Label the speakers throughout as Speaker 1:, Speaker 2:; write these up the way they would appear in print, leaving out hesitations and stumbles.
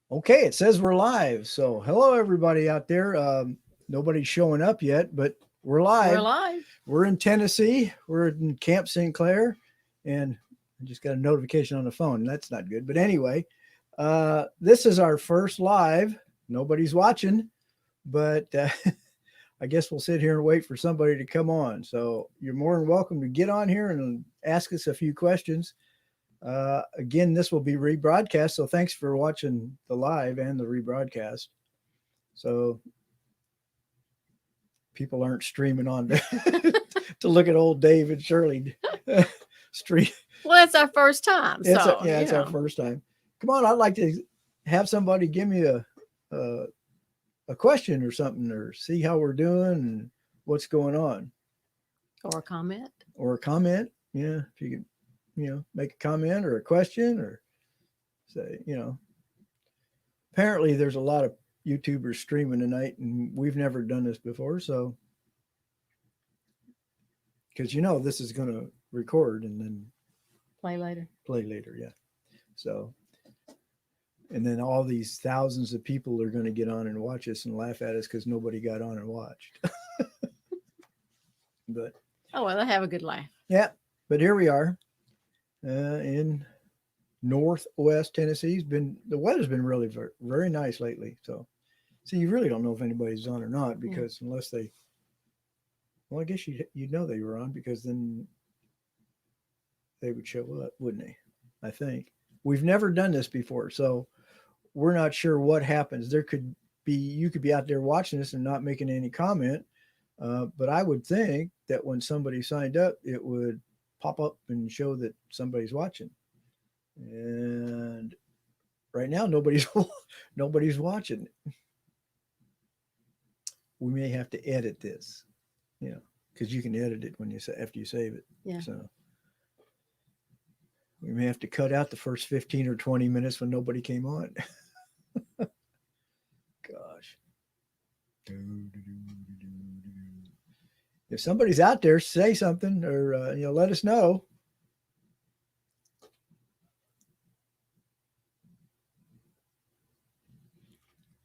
Speaker 1: Okay, it says we're live. So, hello everybody out there. Nobody's showing up yet, but we're
Speaker 2: We're
Speaker 1: live.
Speaker 2: live.
Speaker 1: We're in Tennessee. We're in Camp St. Clair, and I just got a notification on the phone. That's not good. But anyway, this is our first live. Nobody's watching, but I guess we'll sit here and wait for somebody to come on. So, you're more than welcome to get on here and ask us a few questions. Again, this will be rebroadcast. So thanks for watching the live and the rebroadcast. So people aren't streaming on to look at old Dave and Shirley stream.
Speaker 2: Well, it's our first time.
Speaker 1: It's our first time. Come on, I'd like to have somebody give me a, a question or something, or see how we're doing and what's going on.
Speaker 2: Or a comment.
Speaker 1: Or a comment. Yeah, if you could, make a comment or a question or say, apparently there's a lot of YouTubers streaming tonight, and we've never done this before. So, because this is going to record and then
Speaker 2: Play later.
Speaker 1: Yeah. So, and then all these thousands of people are going to get on and watch us and laugh at us because nobody got on and watched. But
Speaker 2: oh well, they have a good laugh.
Speaker 1: Yeah, but here we are in Northwest Tennessee. The weather's been really very, very nice lately. So, you really don't know if anybody's on or not because unless they, well, I guess you'd know they were on because then they would show up, wouldn't they? I think we've never done this before, so we're not sure what happens. You could be out there watching this and not making any comment, but I would think that when somebody signed up, it would pop up and show that somebody's watching. And right now, nobody's watching. We may have to edit this, because you can edit it after you save it.
Speaker 2: Yeah.
Speaker 1: So we may have to cut out the first 15 or 20 minutes when nobody came on. Gosh. If somebody's out there, say something or let us know.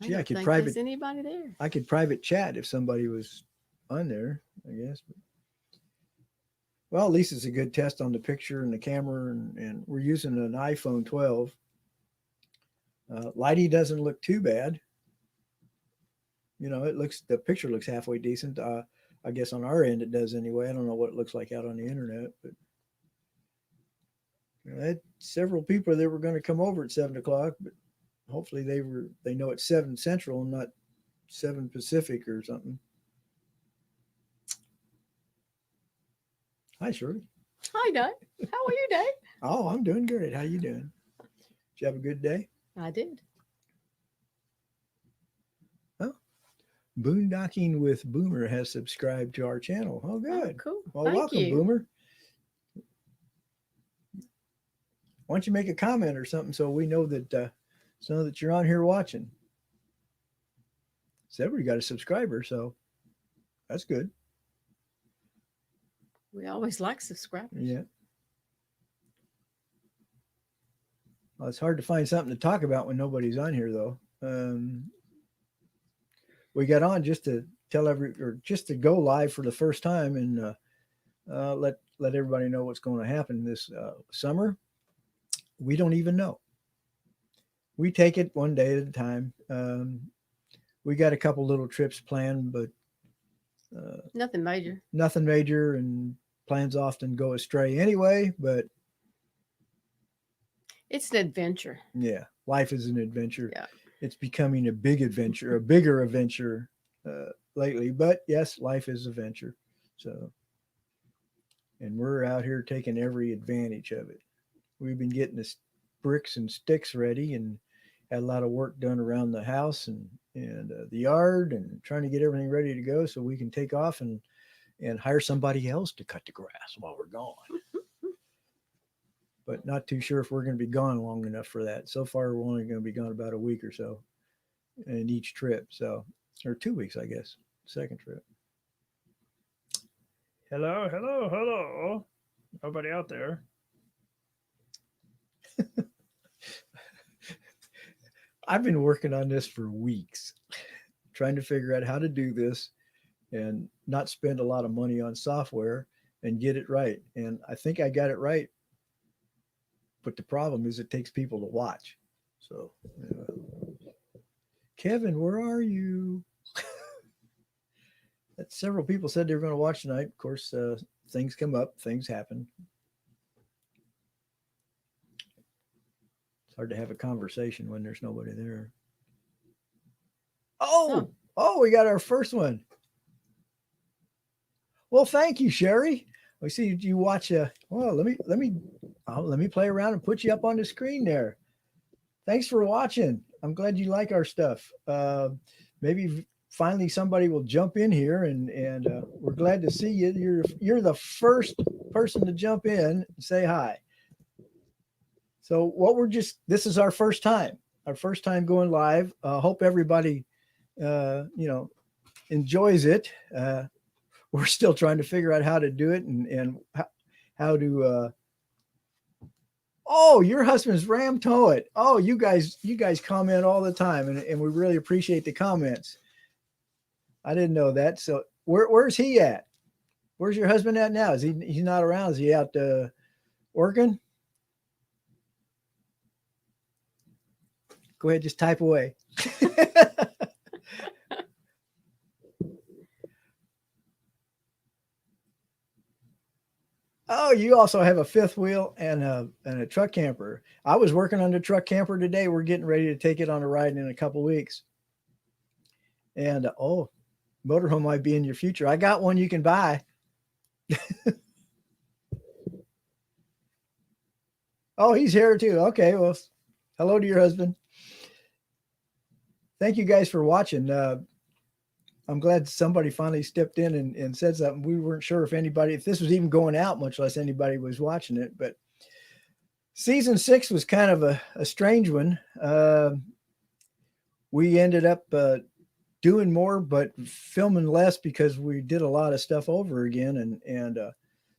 Speaker 2: Gee, I could private. There's anybody there?
Speaker 1: I could private chat if somebody was on there, I guess. Well, at least it's a good test on the picture and the camera, and we're using an iPhone 12. Lighty doesn't look too bad. The picture looks halfway decent. I guess on our end it does anyway. I don't know what it looks like out on the internet, but I had several people that were going to come over at 7:00, but hopefully they know it's 7 Central and not 7 Pacific or something. Hi, Shirley.
Speaker 2: Hi, Dave. How are you, Dave?
Speaker 1: Oh, I'm doing great. How you doing? Did you have a good day?
Speaker 2: I did.
Speaker 1: Oh, Boondocking with Boomer has subscribed to our channel. Oh, good.
Speaker 2: Oh, cool.
Speaker 1: Well, welcome, Boomer. Why don't you make a comment or something so we know that you're on here watching? So everybody got a subscriber, so that's good.
Speaker 2: We always like subscribers.
Speaker 1: Yeah. Well, it's hard to find something to talk about when nobody's on here, though. We got on just to just to go live for the first time and let everybody know what's going to happen this summer. We don't even know. We take it one day at a time. We got a couple little trips planned, but
Speaker 2: nothing major.
Speaker 1: Nothing major, and plans often go astray anyway, but
Speaker 2: it's an adventure.
Speaker 1: Yeah, life is an adventure.
Speaker 2: Yeah.
Speaker 1: It's becoming a bigger adventure lately, but yes, life is a venture. So, and we're out here taking every advantage of it. We've been getting the bricks and sticks ready and had a lot of work done around the house and the yard and trying to get everything ready to go so we can take off and hire somebody else to cut the grass while we're gone. But not too sure if we're going to be gone long enough for that. So far, we're only going to be gone about a week or so in each trip. So, or 2 weeks, I guess, second trip. Hello. Nobody out there. I've been working on this for weeks, trying to figure out how to do this and not spend a lot of money on software and get it right. And I think I got it right. But the problem is it takes people to watch. So, Kevin, where are you? Several people said they were going to watch tonight. Of course, things come up, things happen. It's hard to have a conversation when there's nobody there. Oh, we got our first one. Well, thank you, Sherry. We see you watch. Well, let me play around and put you up on the screen there. Thanks for watching. I'm glad you like our stuff. Maybe finally somebody will jump in here, and we're glad to see you. You're the first person to jump in and say hi. So this is our first time going live. Hope everybody, enjoys it. We're still trying to figure out how to do it and how to, oh, your husband's Ram Tow It. Oh, you guys comment all the time, and we really appreciate the comments. I didn't know that. So where's he at? Where's your husband at now? He's not around? Is he out working? Go ahead, just type away. Oh, you also have a fifth wheel and a truck camper. I was working on the truck camper today. We're getting ready to take it on a ride in a couple weeks. And motorhome might be in your future. I got one you can buy. Oh, he's here too. Okay, well, hello to your husband. Thank you guys for watching. I'm glad somebody finally stepped in and said something. We weren't sure if this was even going out, much less anybody was watching it. But season 6 was kind of a strange one. We ended up doing more, but filming less because we did a lot of stuff over again. And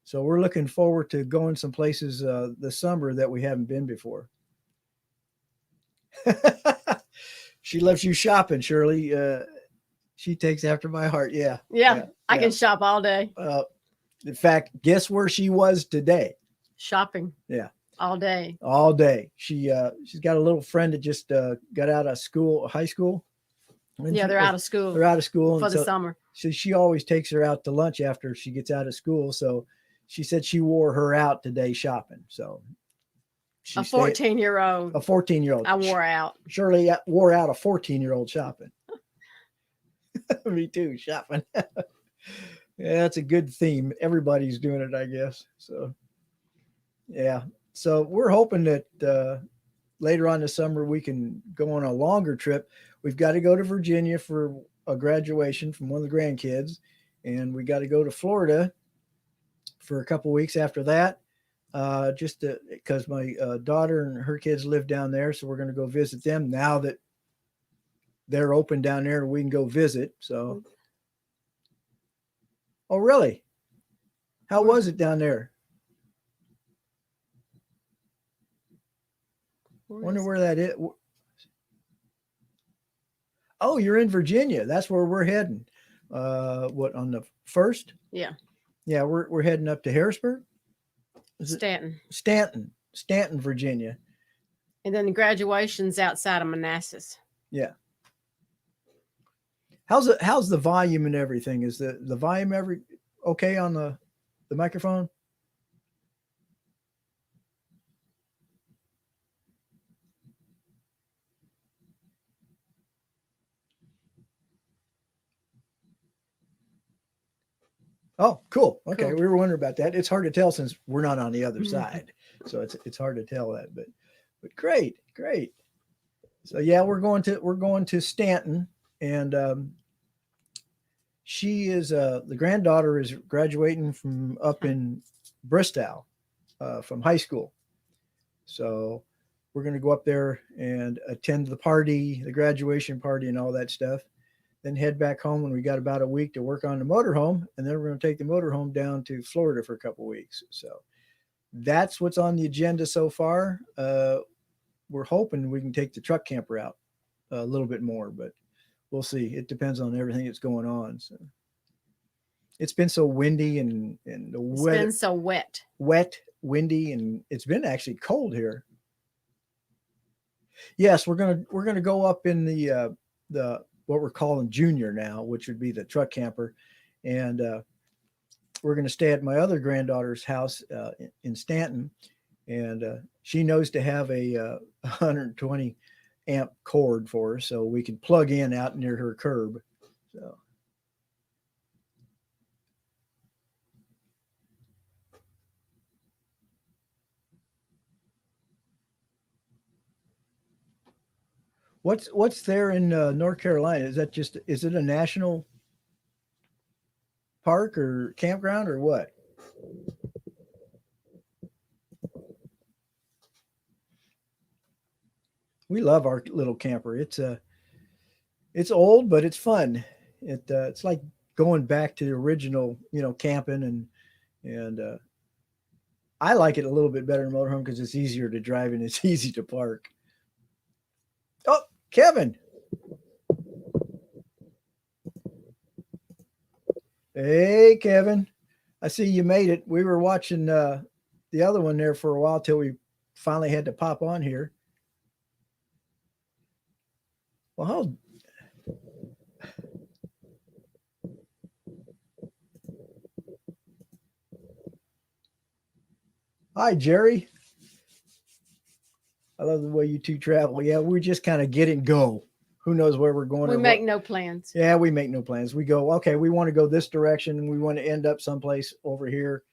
Speaker 1: so we're looking forward to going some places this summer that we haven't been before. She loves you shopping, Shirley. She takes after my heart. Yeah.
Speaker 2: I can shop all day.
Speaker 1: In fact, guess where she was today?
Speaker 2: Shopping.
Speaker 1: Yeah.
Speaker 2: All day.
Speaker 1: All day. She's got a little friend that just got out of school, high school.
Speaker 2: They're out of school.
Speaker 1: They're out of school
Speaker 2: for the summer.
Speaker 1: So she always takes her out to lunch after she gets out of school. So she said she wore her out today shopping. So
Speaker 2: a 14-year-old.
Speaker 1: A 14-year-old.
Speaker 2: I wore out.
Speaker 1: Shirley wore out a 14-year-old shopping. Me too, shopping. Yeah, that's a good theme. Everybody's doing it, I guess. So, yeah. So we're hoping that later on this summer we can go on a longer trip. We've got to go to Virginia for a graduation from one of the grandkids, and we got to go to Florida for a couple of weeks after that. Just because my daughter and her kids live down there, so we're going to go visit them now that they're open down there and we can go visit. So, oh, really? How was it down there? Wonder where that is. Oh, you're in Virginia. That's where we're heading. What, on the 1st?
Speaker 2: Yeah.
Speaker 1: Yeah, we're heading up to Harrisburg. Stanton, Virginia.
Speaker 2: And then the graduation's outside of Manassas.
Speaker 1: Yeah. How's the volume and everything? Is the volume okay on the microphone? Oh, cool. Okay. Cool. We were wondering about that. It's hard to tell since we're not on the other side. So it's hard to tell that, but great. So yeah, we're going to Stanton, and she is the granddaughter is graduating from up in Bristol from high school. So we're going to go up there and attend the graduation party and all that stuff. Then head back home, and we got about a week to work on the motorhome, and then we're going to take the motorhome down to Florida for a couple of weeks. So that's what's on the agenda so far. We're hoping we can take the truck camper out a little bit more, but we'll see. It depends on everything that's going on. So it's been so windy and the weather,
Speaker 2: been so wet,
Speaker 1: windy, and it's been actually cold here. Yes, we're gonna go up in the what we're calling junior now, which would be the truck camper, and we're gonna stay at my other granddaughter's house in Stanton, and she knows to have a 120 amp cord for her, so we can plug in out near her curb. So. What's there in North Carolina? Is it a national park or campground or what? We love our little camper. It's old, but it's fun. It's like going back to the original, camping, and I like it a little bit better in motorhome because it's easier to drive and it's easy to park. Oh, Kevin. Hey, Kevin. I see you made it. We were watching the other one there for a while till we finally had to pop on here. Well, hi, Jerry. I love the way you two travel. Yeah, we just kind of get and go. Who knows where we're going?
Speaker 2: We make no plans.
Speaker 1: Yeah, we make no plans. We go, okay, we want to go this direction and we want to end up someplace over here.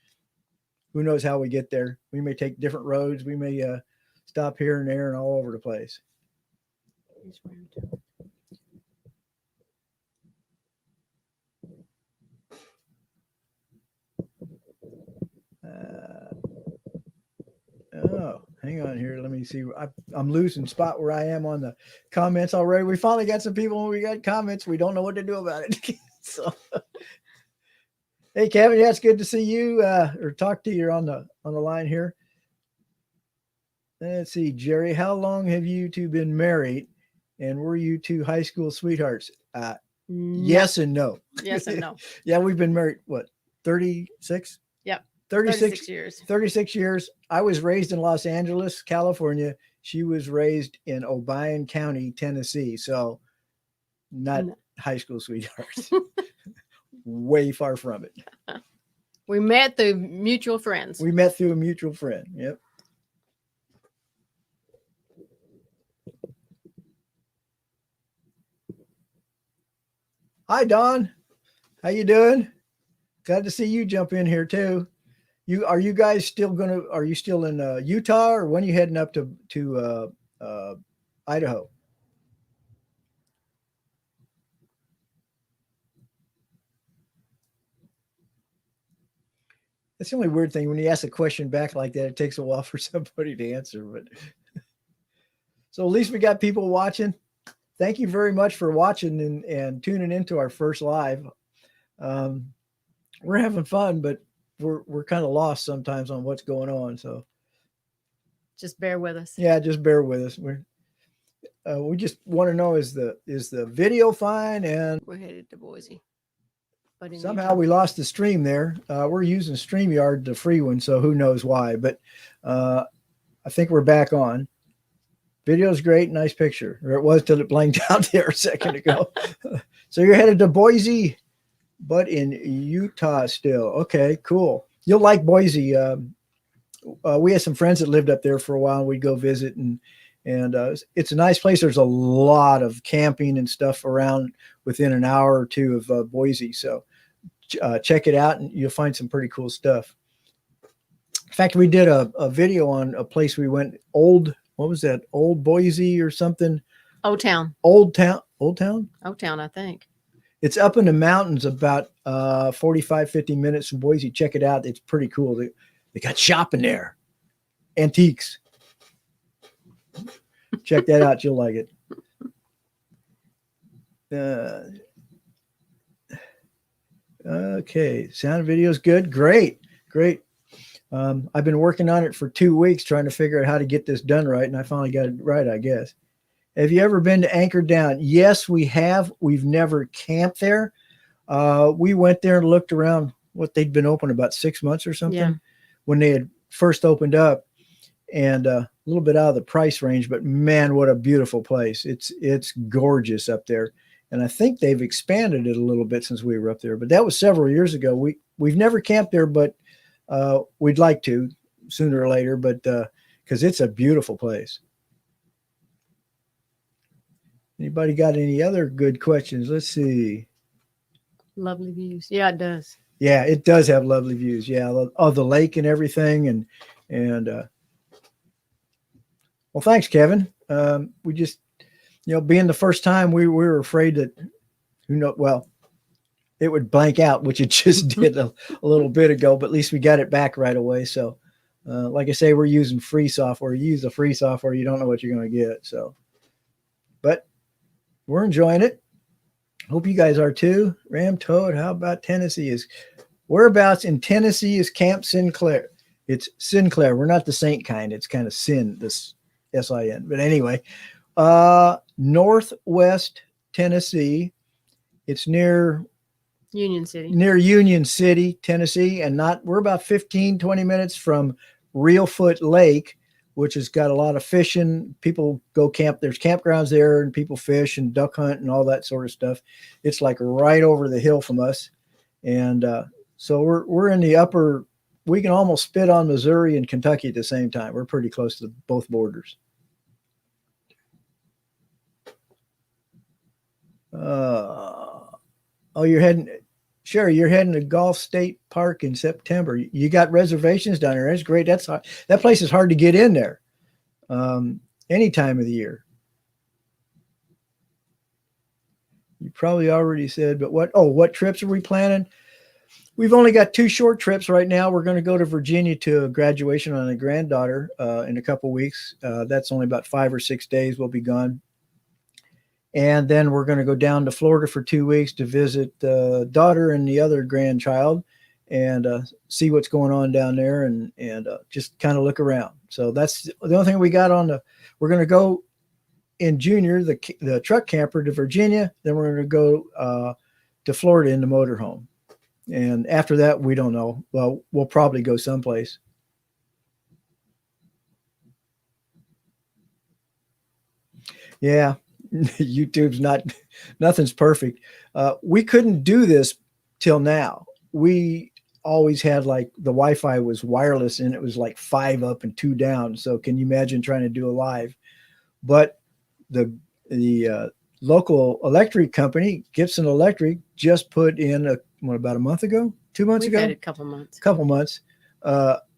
Speaker 1: Who knows how we get there? We may take different roads. We may stop here and there and all over the place. Oh, hang on here. Let me see. I'm losing spot where I am on the comments already. We finally got some people. We got comments. We don't know what to do about it. So, hey, Kevin. Yeah, it's good to see you or talk to you on the line here. Let's see, Jerry. How long have you two been married, and were you two high school sweethearts? No. Yes and no.
Speaker 2: Yes and no.
Speaker 1: Yeah, we've been married. What, 36?
Speaker 2: Yep.
Speaker 1: 36
Speaker 2: years.
Speaker 1: 36 years. I was raised in Los Angeles, California. She was raised in Obion County, Tennessee. So not high school sweethearts. Way far from it.
Speaker 2: We met through mutual friends.
Speaker 1: We met through a mutual friend. Yep. Hi, Don. How you doing? Glad to see you jump in here too. Are you guys still are you still in Utah, or when are you heading up to Idaho? That's the only weird thing when you ask a question back like that, it takes a while for somebody to answer, but so at least we got people watching. Thank you very much for watching and tuning into our first live. We're having fun, but we're kind of lost sometimes on what's going on. So
Speaker 2: just bear with us.
Speaker 1: Yeah, just bear with us. We just want to know, is the video fine? And
Speaker 2: we're headed to Boise. But
Speaker 1: somehow we lost the stream there. We're using StreamYard, the free one, so who knows why, but I think we're back on. Video's great, nice picture. Or it was till it blanked out there a second ago. So you're headed to Boise, but in Utah still. Okay, cool. You'll like Boise. We had some friends that lived up there for a while. We'd go visit, and it's a nice place. There's a lot of camping and stuff around within an hour or two of Boise. So check it out, and you'll find some pretty cool stuff. In fact, we did a video on a place we went, what was that? Old Boise or something?
Speaker 2: Old Town, I think.
Speaker 1: It's up in the mountains about 45, 50 minutes from Boise. Check it out. It's pretty cool. They got shopping there. Antiques. Check that out. You'll like it. Okay. Sound and video is good. Great. I've been working on it for 2 weeks trying to figure out how to get this done right, and I finally got it right, I guess. Have you ever been to Anchor Down? Yes, we have. We've never camped there. We went there and looked around. What, they'd been open about 6 months or something when they had first opened up, and a little bit out of the price range, but man, what a beautiful place. It's gorgeous up there. And I think they've expanded it a little bit since we were up there, but that was several years ago. We've never camped there, but we'd like to sooner or later, but because it's a beautiful place. Anybody got any other good questions? Let's see.
Speaker 2: Lovely views. Yeah, it does.
Speaker 1: Yeah, it does have lovely views. Yeah, of the lake and everything. And well, thanks, Kevin. We just, being the first time, we were afraid that, well, it would blank out, which it just did a little bit ago, but at least we got it back right away. So, like I say, we're using free software. You use the free software, you don't know what you're going to get. So, but we're enjoying it. Hope you guys are too. Ram Toad, how about Tennessee? Whereabouts in Tennessee is Camp Sinclair? It's Sinclair. We're not the Saint kind. It's kind of Sin, this S-I-N. But anyway, Northwest Tennessee. It's near
Speaker 2: Union City.
Speaker 1: Near Union City, Tennessee. And we're about 15, 20 minutes from Reelfoot Lake, which has got a lot of fishing. People go camp. There's campgrounds there, and people fish and duck hunt and all that sort of stuff. It's like right over the hill from us. And so we're in the upper, we can almost spit on Missouri and Kentucky at the same time. We're pretty close to both borders. Oh, Sherry, you're heading to Gulf State Park in September. You got reservations down there. That's great. That place is hard to get in there any time of the year. You probably already said, but what trips are we planning? We've only got 2 short trips right now. We're going to go to Virginia to a graduation on a granddaughter in a couple weeks. That's only about 5 or 6 days. We'll be gone. And then we're going to go down to Florida for 2 weeks to visit the daughter and the other grandchild and see what's going on down there and just kind of look around. So that's the only thing we got we're going to go in Junior, the truck camper, to Virginia. Then we're going to go to Florida in the motorhome. And after that, we don't know. Well, we'll probably go someplace. Yeah. YouTube's nothing's perfect. We couldn't do this till now. We always had the Wi-Fi was wireless and it was like 5 up and 2 down. So can you imagine trying to do a live? But the local electric company, Gibson Electric, just put in about a month ago, 2 months ago,
Speaker 2: a couple months,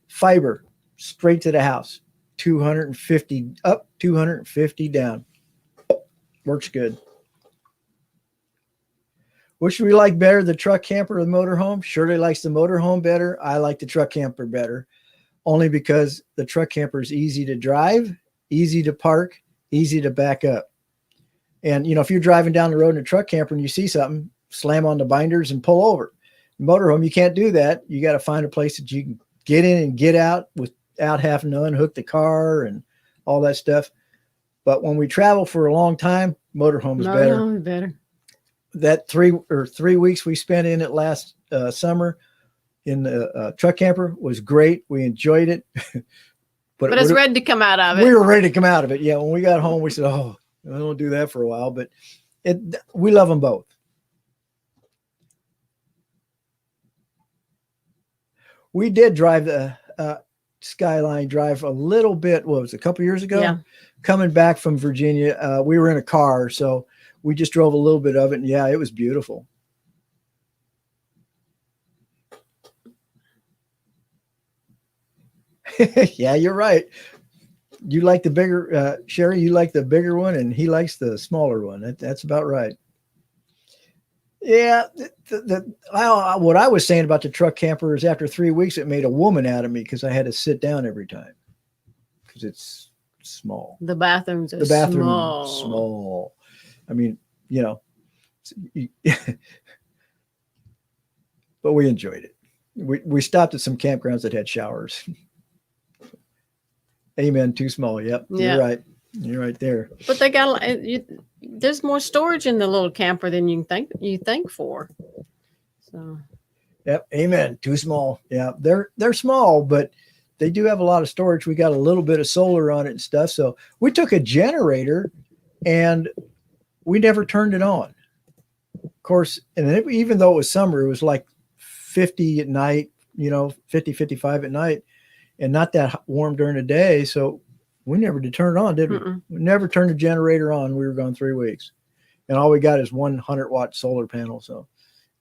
Speaker 1: fiber straight to the house, 250 up, 250 down. Works good. Which do we like better, the truck camper or the motorhome? Shirley likes the motorhome better. I like the truck camper better, only because the truck camper is easy to drive, easy to park, easy to back up. And, if you're driving down the road in a truck camper and you see something, slam on the binders and pull over. Motorhome, you can't do that. You got to find a place that you can get in and get out without having to unhook the car and all that stuff. But when we travel for a long time, motorhome is better.
Speaker 2: Motorhome is better.
Speaker 1: That 3 weeks we spent in it last summer in the truck camper was great. We enjoyed it.
Speaker 2: but it's ready to come out of it.
Speaker 1: We were ready to come out of it. Yeah. When we got home, we said, I don't do that for a while, but we love them both. We did drive the Skyline Drive a little bit. What was it, a couple years ago?
Speaker 2: Yeah.
Speaker 1: Coming back from Virginia, we were in a car, so we just drove a little bit of it, and yeah, it was beautiful. Yeah, you're right. You like the bigger, Sherry, you like the bigger one, and he likes the smaller one. That's about right. Yeah, what I was saying about the truck camper is after 3 weeks, it made a woman out of me because I had to sit down every time because it's small.
Speaker 2: The bathrooms are
Speaker 1: small. I mean, but we enjoyed it. We stopped at some campgrounds that had showers. Amen. Too small. Yep. You're right. You're right there.
Speaker 2: But they got there's more storage in the little camper than you think for. So.
Speaker 1: Yep. Amen. Too small. Yeah. They're small, but they do have a lot of storage. We got a little bit of solar on it and stuff. So we took a generator and we never turned it on. Of course, and even though it was summer, it was like 50 at night, 50, 55 at night, and not that warm during the day. So we never did turn it on, did we? We never turned the generator on. We were gone 3 weeks. And all we got is 100-watt solar panel. So,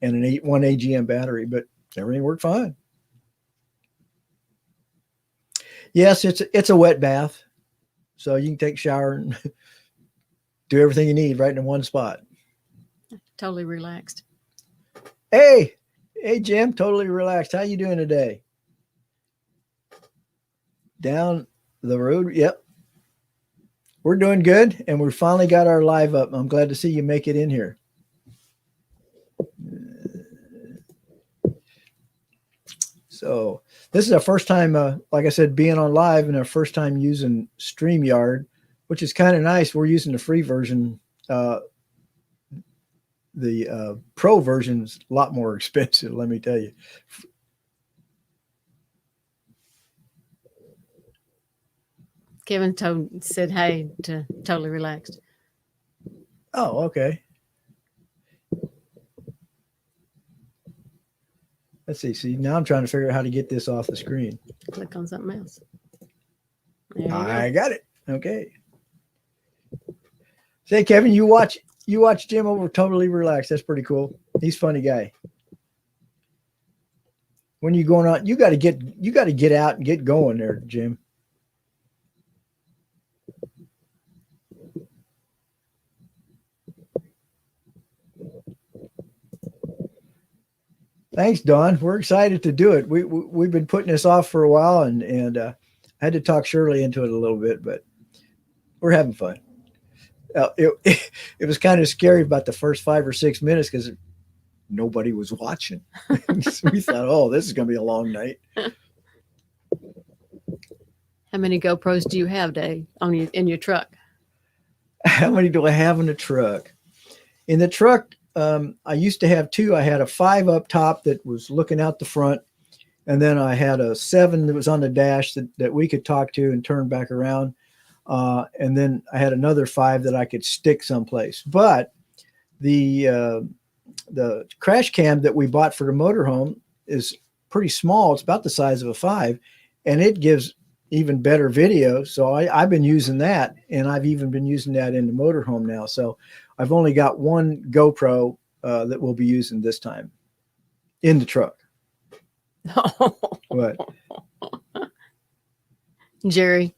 Speaker 1: and one AGM battery, but everything worked fine. Yes, it's a wet bath. So you can take a shower and do everything you need right in one spot.
Speaker 2: Totally relaxed.
Speaker 1: Hey, Jim, totally relaxed. How you doing today? Down the road. Yep. We're doing good, and we finally got our live up. I'm glad to see you make it in here. So this is our first time, like I said, being on live, and our first time using StreamYard, which is kind of nice. We're using the free version. The pro version is a lot more expensive, let me tell you.
Speaker 2: Kevin said, hey, to totally relaxed.
Speaker 1: Oh, okay. Let's see. See, now I'm trying to figure out how to get this off the screen.
Speaker 2: Click on something else.
Speaker 1: I got it. Okay. Say, Kevin, you watch Jim over Totally Relaxed. That's pretty cool. He's a funny guy. When you going on, you got to get out and get going there, Jim. Thanks, Dawn. We're excited to do it. We've been putting this off for a while, and I had to talk Shirley into it a little bit, but we're having fun. It was kind of scary about the first 5 or 6 minutes because nobody was watching. So we thought, oh, this is going to be a long night.
Speaker 2: How many GoPros do you have, Dave, in your truck?
Speaker 1: How many do I have in the truck? In the truck, I used to have 2. I had a 5 up top that was looking out the front, and then I had a 7 that was on the dash that we could talk to and turn back around. And then I had another 5 that I could stick someplace. But the crash cam that we bought for the motorhome is pretty small. It's about the size of a 5, and it gives even better video. So I've been using that, and I've even been using that in the motorhome now. So I've only got one GoPro that we'll be using this time in the truck. What?
Speaker 2: Jerry,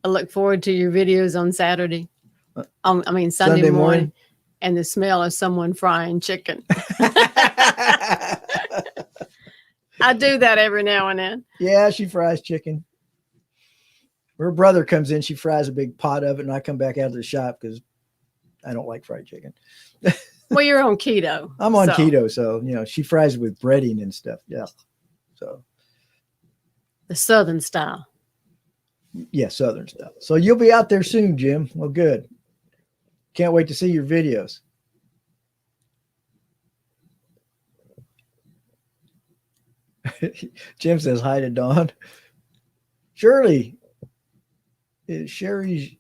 Speaker 2: I look forward to your videos on Saturday. Sunday morning, and the smell of someone frying chicken. I do that every now and then.
Speaker 1: Yeah, she fries chicken. Her brother comes in, she fries a big pot of it, and I come back out of the shop because I don't like fried chicken.
Speaker 2: Well, you're on keto.
Speaker 1: I'm on keto, so she fries it with breading and stuff. Yeah. So
Speaker 2: the Southern style.
Speaker 1: Yeah, Southern style. So you'll be out there soon, Jim. Well, good. Can't wait to see your videos. Jim says hi to Dawn. Shirley is Sherry's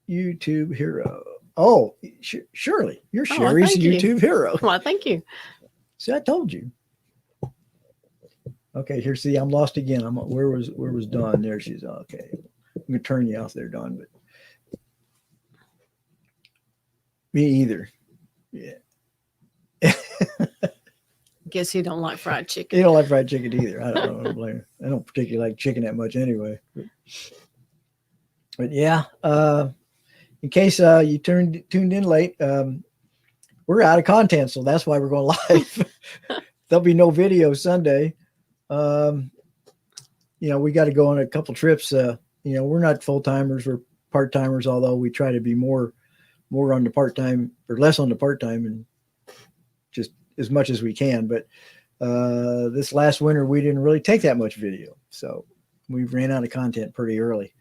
Speaker 1: YouTube hero. Oh, Shirley, you're Sherry's YouTube hero.
Speaker 2: Well, thank you.
Speaker 1: See, I told you. Okay, here. See, I'm lost again. Where was Dawn? There she's. Okay, I'm gonna turn you off there, Dawn. But me either. Yeah.
Speaker 2: Guess you don't like fried chicken.
Speaker 1: You don't like fried chicken either. I don't blame her. I don't particularly like chicken that much anyway. But yeah, in case you tuned in late, we're out of content, so that's why we're going live. There'll be no video Sunday. We got to go on a couple trips. We're not full timers, we're part timers, although we try to be more on the part time or less on the part time and just as much as we can. But this last winter, we didn't really take that much video. So we ran out of content pretty early.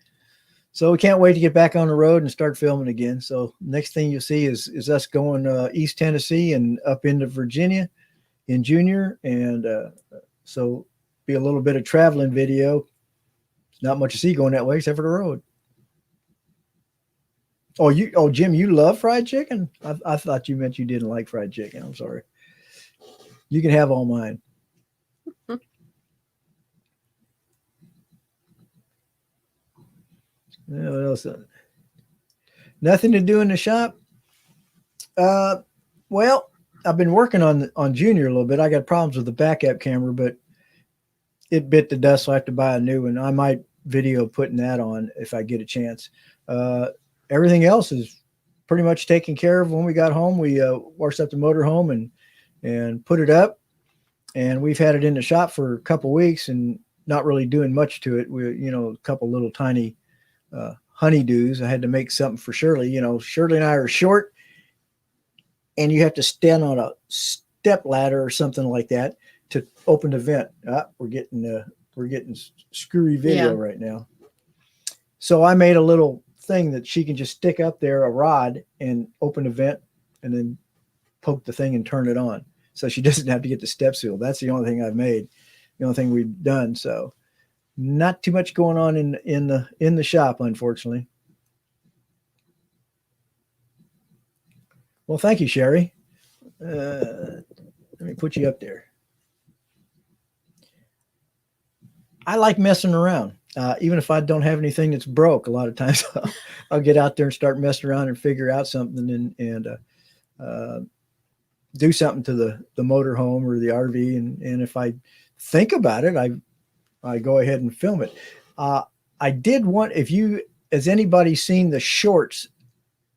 Speaker 1: So we can't wait to get back on the road and start filming again. So next thing you'll see is us going East Tennessee and up into Virginia in Junior. And so be a little bit of traveling video. Not much to see going that way except for the road. Oh, Jim, you love fried chicken? I thought you meant you didn't like fried chicken. I'm sorry. You can have all mine. What else? Nothing to do in the shop. Well, I've been working on Junior a little bit. I got problems with the backup camera, but it bit the dust, so I have to buy a new one. I might video putting that on if I get a chance. Everything else is pretty much taken care of. When we got home, we washed up the motor home and put it up, and we've had it in the shop for a couple weeks and not really doing much to it. We, a couple little tiny honeydews. I had to make something for Shirley. Shirley and I are short, and you have to stand on a step ladder or something like that to open the vent. We're getting screwy video right now. So I made a little thing that she can just stick up there, a rod, and open the vent and then poke the thing and turn it on. So she doesn't have to get the step seal. That's the only thing I've made, the only thing we've done. So not too much going on in the shop, unfortunately. Well, thank you, Sherry. Let me put you up there. I like messing around. Even if I don't have anything that's broke, a lot of times I'll get out there and start messing around and figure out something and do something to the motor home or the RV. And if I think about it, I go ahead and film it. I did want, has anybody seen the shorts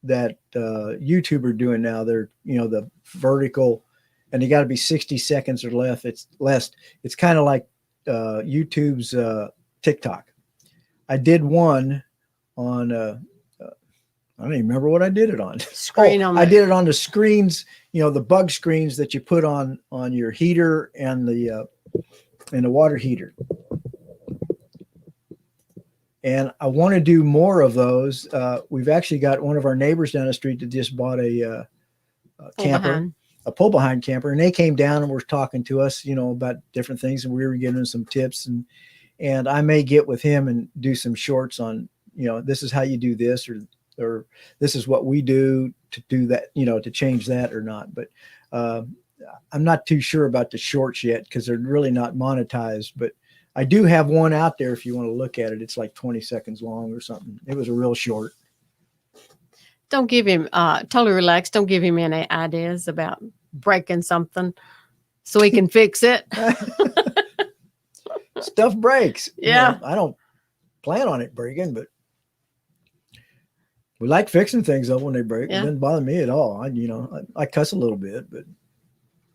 Speaker 1: that YouTube are doing now? They're, the vertical, and they got to be 60 seconds or less. It's kind of like YouTube's TikTok. I did one on I don't even remember what I did it on. I did it on the screens, the bug screens that you put on your heater and the water heater. And I want to do more of those. We've actually got one of our neighbors down the street that just bought a camper, a pull behind camper, and they came down and were talking to us, about different things, and we were giving them some tips, and I may get with him and do some shorts on, this is how you do this, or this is what we do to do that, to change that or not. But I'm not too sure about the shorts yet because they're really not monetized, but I do have one out there if you want to look at it. It's like 20 seconds long or something. It was a real short.
Speaker 2: Don't give him, totally relax. Don't give him any ideas about breaking something so he can fix it.
Speaker 1: Stuff breaks.
Speaker 2: Yeah.
Speaker 1: I don't plan on it breaking, but we like fixing things up when they break. Yeah. It doesn't bother me at all. I cuss a little bit,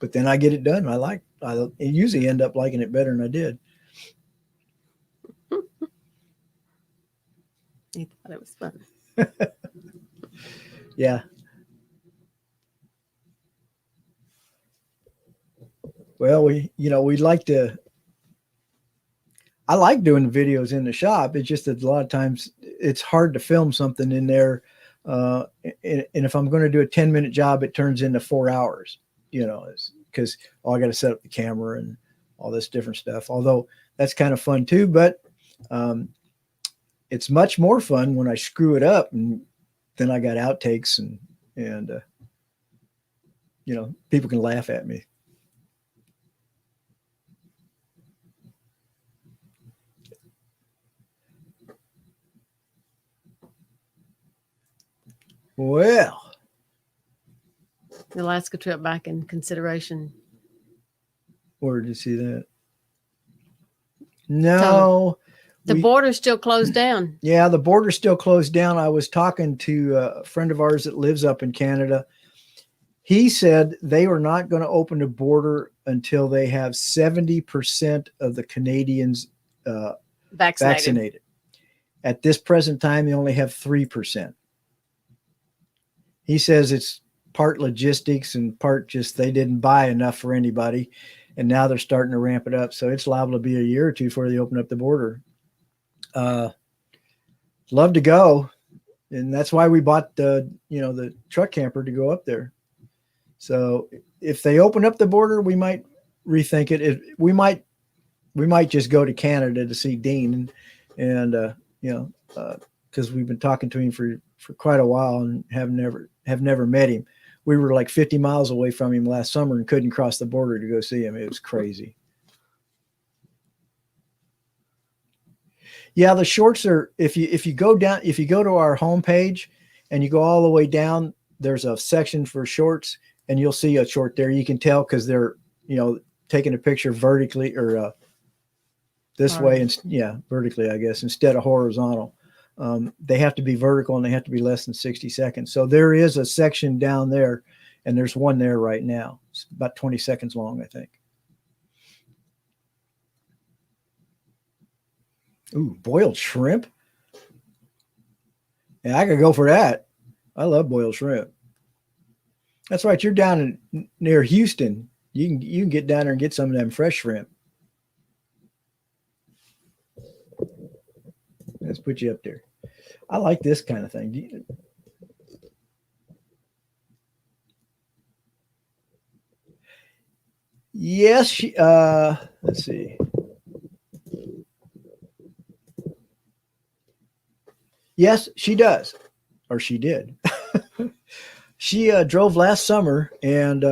Speaker 1: but then I get it done. I usually end up liking it better than I did.
Speaker 2: He thought it was fun.
Speaker 1: Yeah. Well, we'd like to. I like doing videos in the shop. It's just that a lot of times it's hard to film something in there. And if I'm going to do a 10-minute job, it turns into 4 hours, because I got to set up the camera and all this different stuff. Although that's kind of fun too, but it's much more fun when I screw it up and then I got outtakes and people can laugh at me. Well,
Speaker 2: the Alaska trip back in consideration.
Speaker 1: Where did you see that? No.
Speaker 2: The border's still closed down.
Speaker 1: Yeah, the border's still closed down. I was talking to a friend of ours that lives up in Canada. He said they were not going to open the border until they have 70% of the Canadians vaccinated. At this present time, they only have 3%. He says it's part logistics and part just they didn't buy enough for anybody, and now they're starting to ramp it up. So it's liable to be a year or two before they open up the border. love to go. And that's why we bought the, the truck camper to go up there. So if they open up the border, we might rethink it. We might just go to Canada to see Dean and because we've been talking to him for quite a while and have never met him. We were like 50 miles away from him last summer and couldn't cross the border to go see him. It was crazy. Yeah, the shorts are, if you go to our homepage and you go all the way down, there's a section for shorts and you'll see a short there. You can tell because they're, taking a picture vertically or this way. And vertically, I guess, instead of horizontal. They have to be vertical and they have to be less than 60 seconds. So there is a section down there and there's one there right now. It's about 20 seconds long, I think. Ooh, boiled shrimp. Yeah, I could go for that. I love boiled shrimp. That's right. You're down near Houston. You can get down there and get some of them fresh shrimp. Let's put you up there. I like this kind of thing. Yes. Let's see. Yes, she does, or she did. She drove last summer, and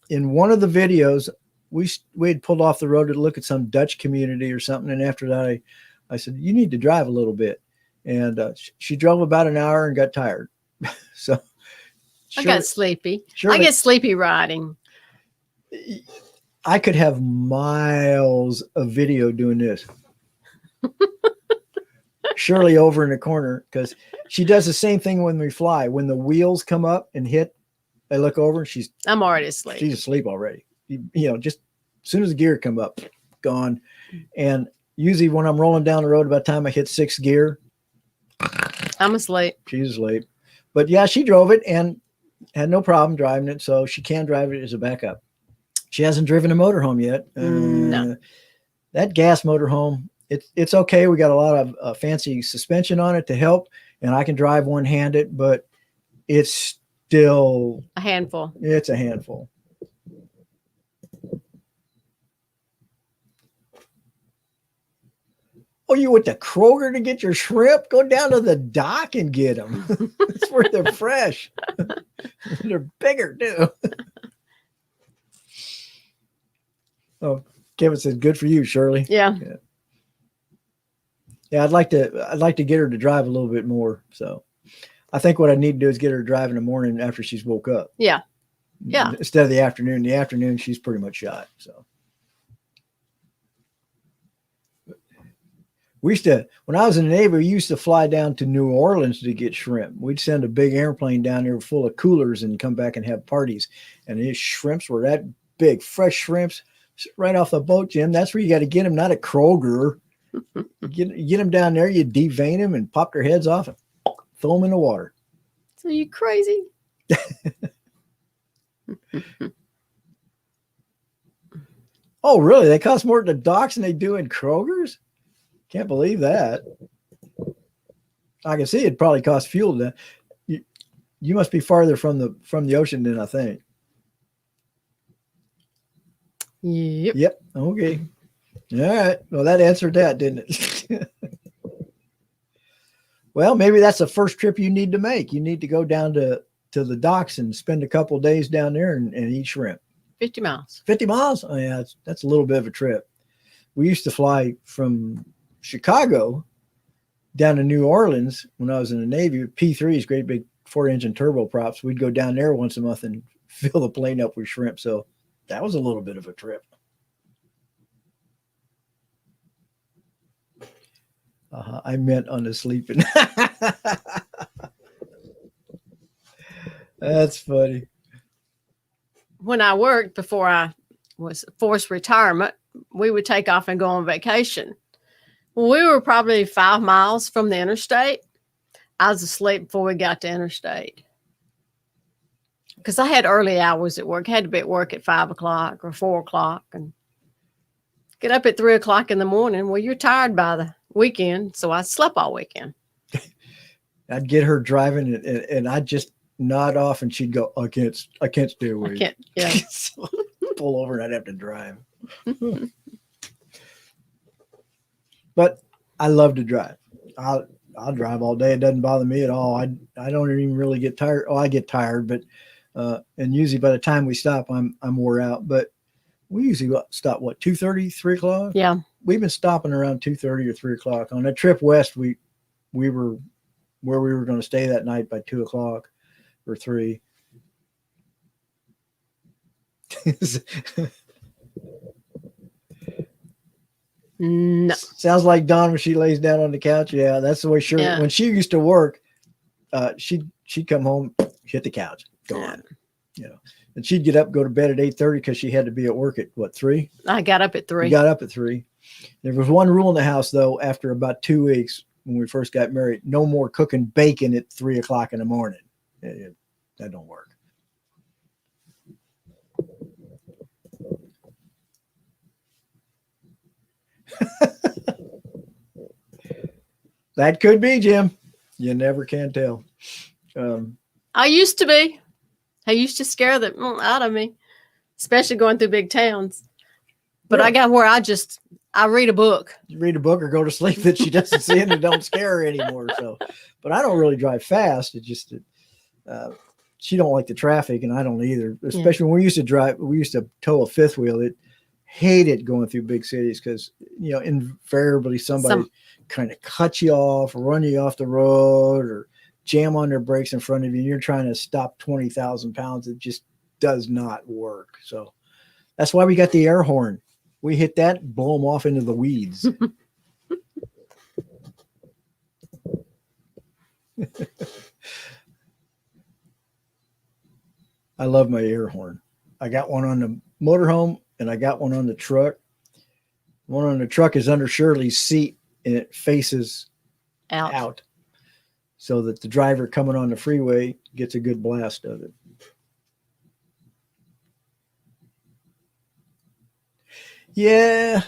Speaker 1: in one of the videos, we had pulled off the road to look at some Dutch community or something. And after that, I said, "You need to drive a little bit." And she drove about an hour and got tired. So
Speaker 2: I got sleepy.
Speaker 1: Surely,
Speaker 2: I get sleepy riding.
Speaker 1: I could have miles of video doing this. Shirley over in the corner, because she does the same thing when we fly. When the wheels come up and hit, I look over and
Speaker 2: I'm already asleep.
Speaker 1: She's asleep already. Just as soon as the gear come up, gone. And usually when I'm rolling down the road, by the time I hit 6th gear,
Speaker 2: I'm asleep.
Speaker 1: She's asleep. But yeah, she drove it and had no problem driving it. So she can drive it as a backup. She hasn't driven a motorhome yet.
Speaker 2: No.
Speaker 1: That gas motorhome, it's okay. We got a lot of fancy suspension on it to help, and I can drive one-handed, but it's still
Speaker 2: a handful.
Speaker 1: It's a handful. Oh, you went to Kroger to get your shrimp? Go down to the dock and get them. That's where they're fresh. They're bigger too. Oh, Kevin said, "Good for you, Shirley."
Speaker 2: Yeah.
Speaker 1: Yeah, I'd like to get her to drive a little bit more. So I think what I need to do is get her to drive in the morning after she's woke up.
Speaker 2: Yeah. Yeah.
Speaker 1: Instead of the afternoon. The afternoon, she's pretty much shot. So when I was in the Navy, we used to fly down to New Orleans to get shrimp. We'd send a big airplane down there full of coolers and come back and have parties. And these shrimps were that big, fresh shrimps right off the boat, Jim. That's where you got to get them, not at Kroger. Get them down there, you devein them and pop their heads off and throw them in the water.
Speaker 2: So you crazy?
Speaker 1: Oh, really? They cost more at the docks than they do in Kroger's? Can't believe that. I can see it probably costs fuel. You must be farther from the ocean than I think.
Speaker 2: Yep.
Speaker 1: Yep. Okay. All right. Well, that answered that, didn't it? Well, maybe that's the first trip you need to make. You need to go down to the docks and spend a couple of days down there and eat shrimp.
Speaker 2: 50 miles.
Speaker 1: 50 miles? Oh, yeah. That's a little bit of a trip. We used to fly from Chicago down to New Orleans when I was in the Navy. P3s, great big 4-engine turboprops. We'd go down there once a month and fill the plane up with shrimp. So that was a little bit of a trip. I meant on the sleeping. That's funny.
Speaker 2: When I worked before I was forced retirement, we would take off and go on vacation. Well, we were probably 5 miles from the interstate. I was asleep before we got to interstate. Because I had early hours at work. I had to be at work at 5 o'clock or 4 o'clock and get up at 3 o'clock in the morning. Well, you're tired by the weekend, so I slept all weekend.
Speaker 1: I'd get her driving and I'd just nod off and she'd go, I can't stay away.
Speaker 2: I can't. Yeah.
Speaker 1: So, pull over and I'd have to drive. But I love to drive. I'll drive all day. It doesn't bother me at all. I don't even really get tired. Oh, I get tired, but and usually by the time we stop, I'm wore out. But we usually stop what, 2:30, 3 o'clock?
Speaker 2: Yeah.
Speaker 1: We've been stopping around 2:30 or 3 o'clock. On that trip west, we were where we were going to stay that night by 2 o'clock or 3.
Speaker 2: No.
Speaker 1: Sounds like Dawn when she lays down on the couch. Yeah, that's the way she.
Speaker 2: Yeah.
Speaker 1: When she used to work, she'd come home, hit the couch, gone.
Speaker 2: Yeah.
Speaker 1: You know, and she'd get up, go to bed at 8:30 because she had to be at work at what, 3?
Speaker 2: I got up at 3.
Speaker 1: We got up at 3. There was one rule in the house though. After about 2 weeks, when we first got married, no more cooking bacon at 3 o'clock in the morning. That don't work. That could be, Jim. You never can tell.
Speaker 2: I used to be. I used to scare them out of me, especially going through big towns. But
Speaker 1: Yeah.
Speaker 2: I got where I read a book.
Speaker 1: You read a book or go to sleep that she doesn't see it and don't scare her anymore. So, but I don't really drive fast. It's just that she don't like the traffic and I don't either. Especially when we used to tow a fifth wheel. It hated going through big cities because, you know, invariably somebody kind of cut you off, run you off the road, or jam on their brakes in front of you. And you're trying to stop 20,000 pounds. It just does not work. So that's why we got the air horn. We hit that, blow them off into the weeds. I love my air horn. I got one on the motorhome and I got one on the truck. One on the truck is under Shirley's seat and it faces out so that the driver coming on the freeway gets a good blast of it. Yeah,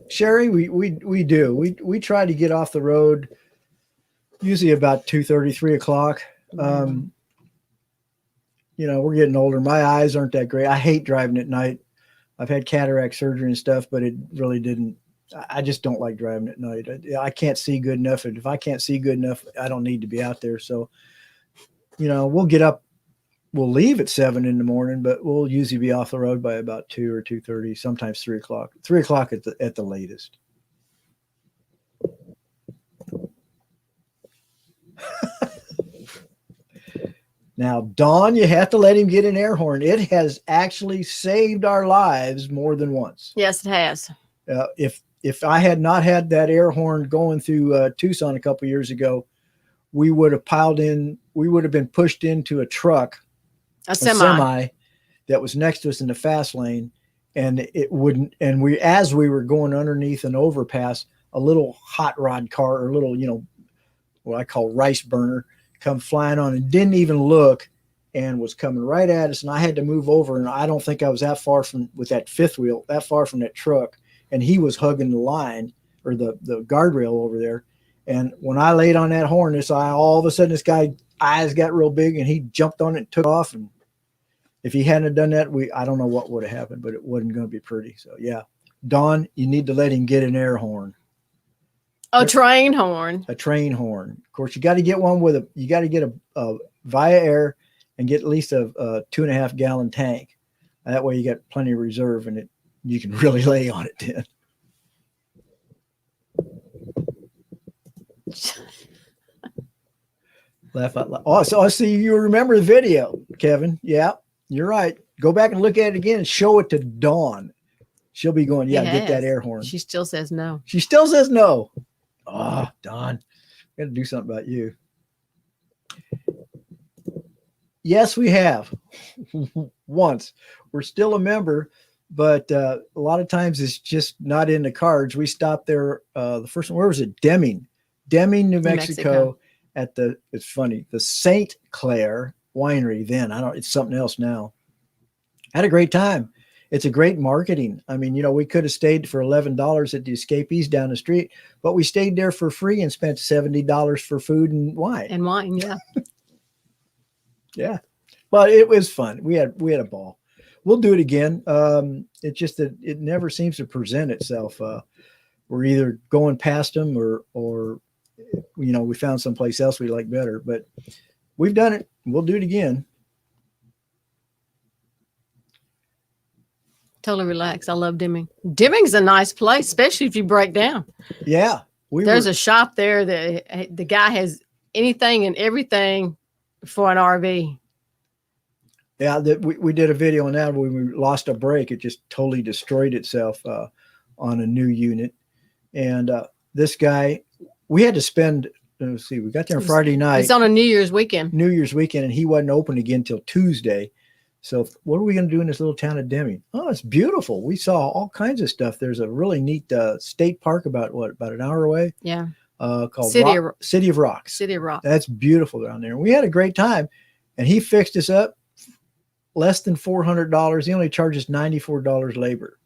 Speaker 1: Sherry, we do. We try to get off the road usually about 2:30, 3 o'clock. You know, we're getting older. My eyes aren't that great. I hate driving at night. I've had cataract surgery and stuff, but it really didn't. I just don't like driving at night. I can't see good enough. And if I can't see good enough, I don't need to be out there. So, you know, we'll get up. We'll leave at 7 in the morning, but we'll usually be off the road by about 2 or 2:30, sometimes 3 o'clock. 3 o'clock at the latest. Now, Dawn, you have to let him get an air horn. It has actually saved our lives more than once.
Speaker 2: Yes, it has.
Speaker 1: If I had not had that air horn going through Tucson a couple years ago, we would have piled in. We would have been pushed into a truck,
Speaker 2: a semi
Speaker 1: that was next to us in the fast lane, and it wouldn't. And as we were going underneath an overpass, a little hot rod car or a little, you know, what I call rice burner, come flying on and didn't even look and was coming right at us. And I had to move over. And I don't think I was that far with that fifth wheel, that far from that truck. And he was hugging the line or the guardrail over there. And when I laid on that horn, all of a sudden this guy's eyes got real big and he jumped on it and took off. And if he hadn't done that, I don't know what would have happened, but it wasn't going to be pretty. So yeah, Dawn, you need to let him get an air horn.
Speaker 2: A train horn.
Speaker 1: A train horn. Of course, you got to get one you got to get a Via Air and get at least a 2.5 gallon tank. That way you got plenty of reserve and you can really lay on it then. Laugh out loud. Oh, so I see you remember the video, Kevin. Yeah, you're right. Go back and look at it again and show it to Dawn. She'll be going, yeah, get that air horn.
Speaker 2: She still says no.
Speaker 1: She still says no. Oh, Dawn, got to do something about you. Yes, we have. Once. We're still a member, but a lot of times it's just not in the cards. We stopped there. The first one, where was it? Deming, New Mexico. At it's funny, the St. Clair winery. Then it's something else now. Had a great time. it's a great marketing. I mean, you know, we could have stayed for $11 at the Escapees down the street, but we stayed there for free and spent $70 for food and wine.
Speaker 2: And wine, yeah.
Speaker 1: Yeah, but it was fun. We had a ball. We'll do it again. It's just that it never seems to present itself. We're either going past them or you know, we found someplace else we like better. But we've done it. We'll do it again.
Speaker 2: Totally relax. I love Deming. Deming's a nice place, especially if you break down.
Speaker 1: Yeah,
Speaker 2: there's a shop there that the guy has anything and everything for an RV.
Speaker 1: Yeah, we did a video on that when we lost a brake. It just totally destroyed itself on a new unit. And this guy, we had to spend, let's see, we got there on Friday night.
Speaker 2: It's on a New Year's weekend.
Speaker 1: And he wasn't open again till Tuesday. So what are we going to do in this little town of Deming? Oh, it's beautiful. We saw all kinds of stuff. There's a really neat state park about an hour away.
Speaker 2: Yeah.
Speaker 1: Called
Speaker 2: City
Speaker 1: of Rocks.
Speaker 2: City of Rocks.
Speaker 1: That's beautiful down there. We had a great time, and he fixed us up. Less than $400. He only charges $94 labor.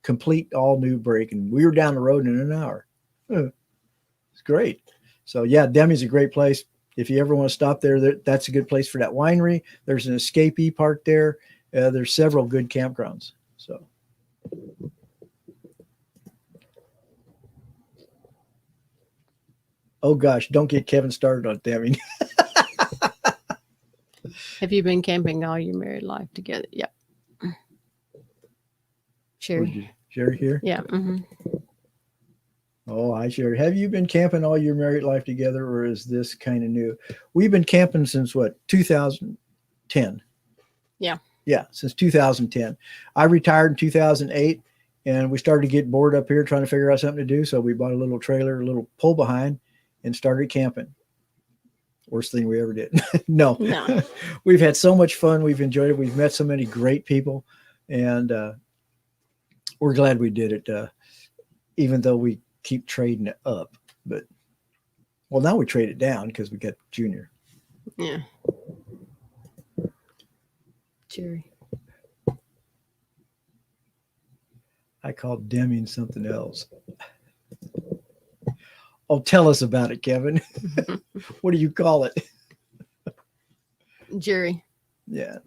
Speaker 1: Complete all new brake, and we were down the road in an hour. It's great. So yeah, Deming's a great place. If you ever want to stop there, that's a good place for that winery. There's an escapee park there. There's several good campgrounds. So. Oh gosh, don't get Kevin started on Deming.
Speaker 2: Have you been camping all your married life together? Yep. Sherry.
Speaker 1: Sherry here?
Speaker 2: Yeah. Mm-hmm.
Speaker 1: Oh, hi, Sherry. Have you been camping all your married life together, or is this kind of new? We've been camping since what, 2010?
Speaker 2: Yeah.
Speaker 1: Yeah, since 2010. I retired in 2008, and we started to get bored up here trying to figure out something to do. So we bought a little trailer, a little pull behind, and started camping. Worst thing we ever did. No. We've had so much fun. We've enjoyed it. We've met so many great people, and we're glad we did it, even though we keep trading it up. But, well, now we trade it down because we got Junior.
Speaker 2: Yeah. Jerry.
Speaker 1: I called Deming something else. Oh, tell us about it, Kevin. What do you call it?
Speaker 2: Jerry.
Speaker 1: Yeah.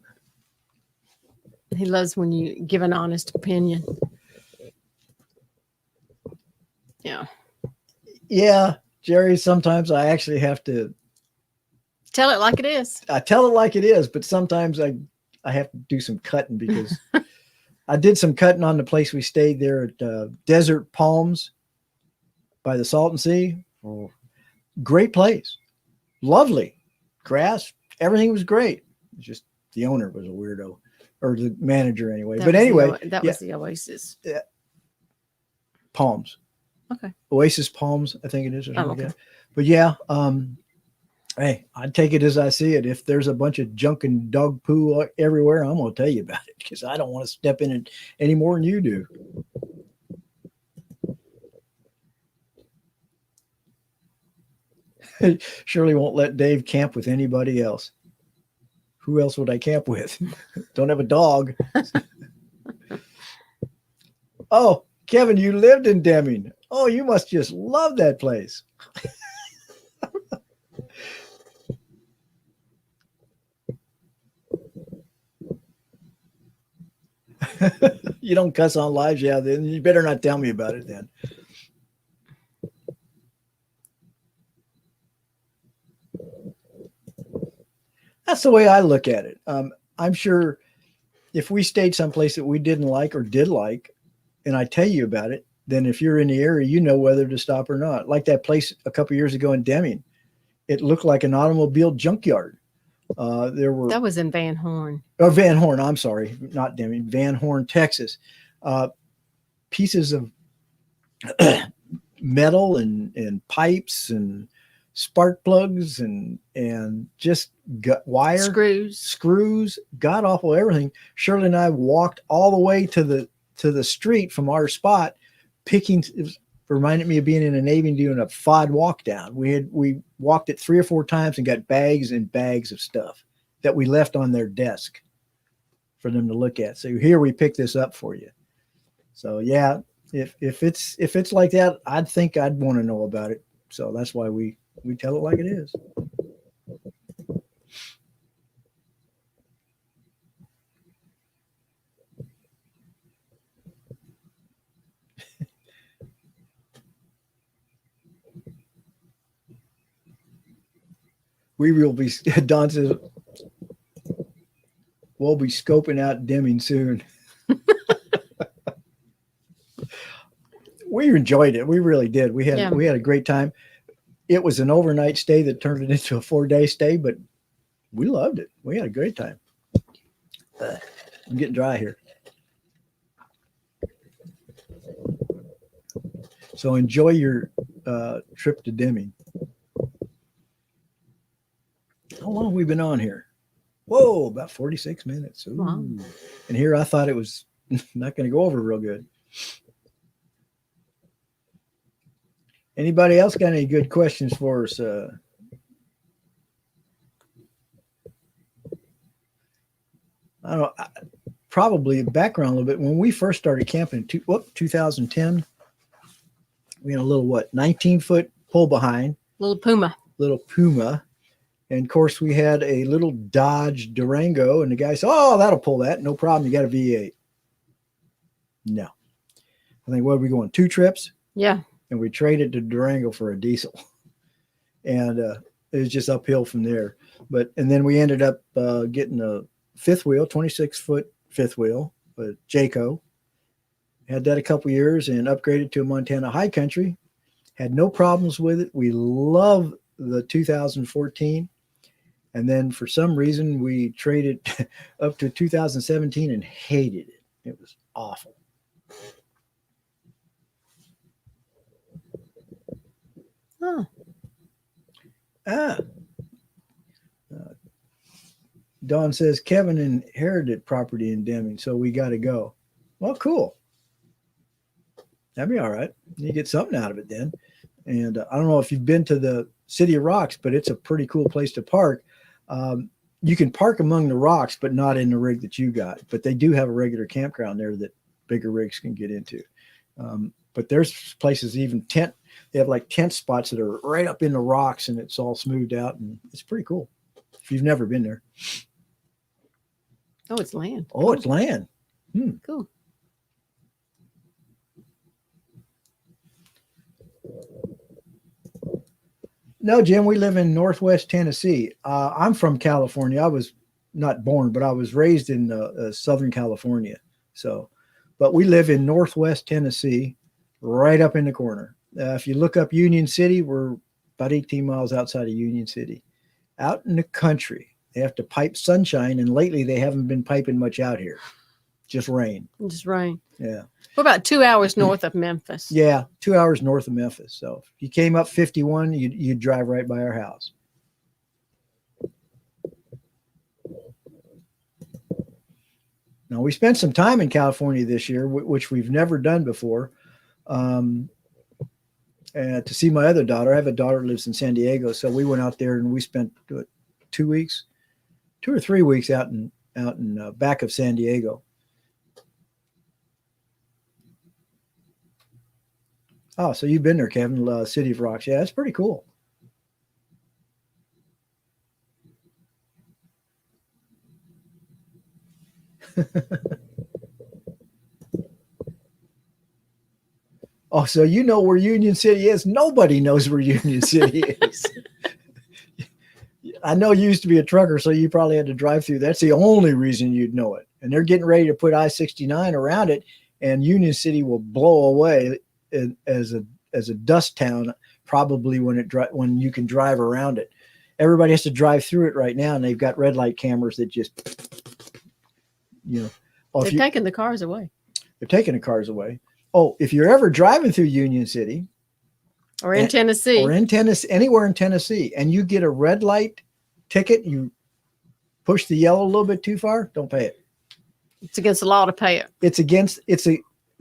Speaker 2: He loves when you give an honest opinion. Yeah.
Speaker 1: Yeah, Jerry, sometimes I actually have to
Speaker 2: tell it like it is.
Speaker 1: I tell it like it is, but sometimes I have to do some cutting because I did some cutting on the place we stayed there at Desert Palms by the Salton Sea. Oh, great place. Lovely. Grass. Everything was great. Just the owner was a weirdo, or the manager anyway. But anyway.
Speaker 2: That was the Oasis.
Speaker 1: Yeah. Palms.
Speaker 2: Okay.
Speaker 1: Oasis Palms, I think it is. Or something
Speaker 2: okay.
Speaker 1: like that. But yeah, hey, I take it as I see it. If there's a bunch of junk and dog poo everywhere, I'm going to tell you about it because I don't want to step in it any more than you do. Surely won't let Dave camp with anybody else. Who else would I camp with? Don't have a dog. Oh, Kevin, you lived in Deming. Oh, you must just love that place. You don't cuss on live, yeah, then you better not tell me about it then. That's the way I look at it. I'm sure if we stayed someplace that we didn't like or did like, and I tell you about it, then if you're in the area, you know whether to stop or not. Like that place a couple years ago in Deming, it looked like an automobile junkyard. That
Speaker 2: was in Van Horn.
Speaker 1: Oh, Van Horn. I'm sorry, not Deming. Van Horn, Texas. Pieces of metal and pipes and spark plugs and just got wire, screws, god awful everything. Shirley and I walked all the way to the street from our spot, picking. It reminded me of being in a Navy doing a FOD walk down. We walked it 3 or 4 times and got bags and bags of stuff that we left on their desk. for them to look at. So here we pick this up for you. So yeah, if it's like that, I'd think I'd want to know about it. So that's why we tell it like it is. We will be, Don says, we'll be scoping out dimming soon. We enjoyed it. We really did. We had a great time. It was an overnight stay that turned it into a 4-day stay, but we loved it. We had a great time. I'm getting dry here. So enjoy your trip to Deming. How long have we been on here? Whoa, about 46 minutes. Ooh. Wow. And here I thought it was not going to go over real good. Anybody else got any good questions for us? I don't know. Probably background a little bit. When we first started camping in 2010, we had a little 19-foot pull behind.
Speaker 2: Little Puma.
Speaker 1: And of course, we had a little Dodge Durango, and the guy said, "Oh, that'll pull that. No problem. You got a V8." No. I think, what are we going? 2 trips?
Speaker 2: Yeah.
Speaker 1: And we traded the Durango for a diesel. And it was just uphill from there. And then we ended up getting a fifth wheel, 26-foot fifth wheel, a Jayco. Had that a couple years and upgraded to a Montana High Country. Had no problems with it. We love the 2014. And then for some reason, we traded up to 2017 and hated it. It was awful.
Speaker 2: Huh.
Speaker 1: Dawn says, Kevin inherited property in Deming, so we got to go. Well, cool. That'd be all right. You get something out of it then. And I don't know if you've been to the City of Rocks, but it's a pretty cool place to park. You can park among the rocks, but not in the rig that you got. But they do have a regular campground there that bigger rigs can get into. But there's places, even tent. They have like tent spots that are right up in the rocks, and it's all smoothed out, and it's pretty cool. If you've never been there.
Speaker 2: Oh, it's land.
Speaker 1: Oh, cool. It's land.
Speaker 2: Cool.
Speaker 1: No, Jim, we live in Northwest Tennessee. I'm from California. I was not born, but I was raised in Southern California. But we live in Northwest Tennessee, right up in the corner. If you look up Union City, we're about 18 miles outside of Union City. Out in the country, they have to pipe sunshine, and lately they haven't been piping much out here. Just rain.
Speaker 2: Just rain.
Speaker 1: Yeah.
Speaker 2: We're about 2 hours north of Memphis.
Speaker 1: Yeah, 2 hours north of Memphis. So if you came up 51, you'd drive right by our house. Now, we spent some time in California this year, which we've never done before, to see my other daughter. I have a daughter who lives in San Diego, so we went out there and we spent 2 or 3 weeks out in back of San Diego. Oh, so you've been there, Kevin, City of Rocks. Yeah, it's pretty cool. Oh, so you know where Union City is? Nobody knows where Union City is. I know you used to be a trucker, so you probably had to drive through. That's the only reason you'd know it. And they're getting ready to put I-69 around it, and Union City will blow away as a dust town, probably when you can drive around it. Everybody has to drive through it right now, and they've got red light cameras that just,
Speaker 2: They're taking the cars away.
Speaker 1: They're taking the cars away. Oh, if you're ever driving through Union City,
Speaker 2: or in Tennessee,
Speaker 1: anywhere in Tennessee, and you get a red light ticket, you push the yellow a little bit too far, don't pay it.
Speaker 2: It's against the law to pay it.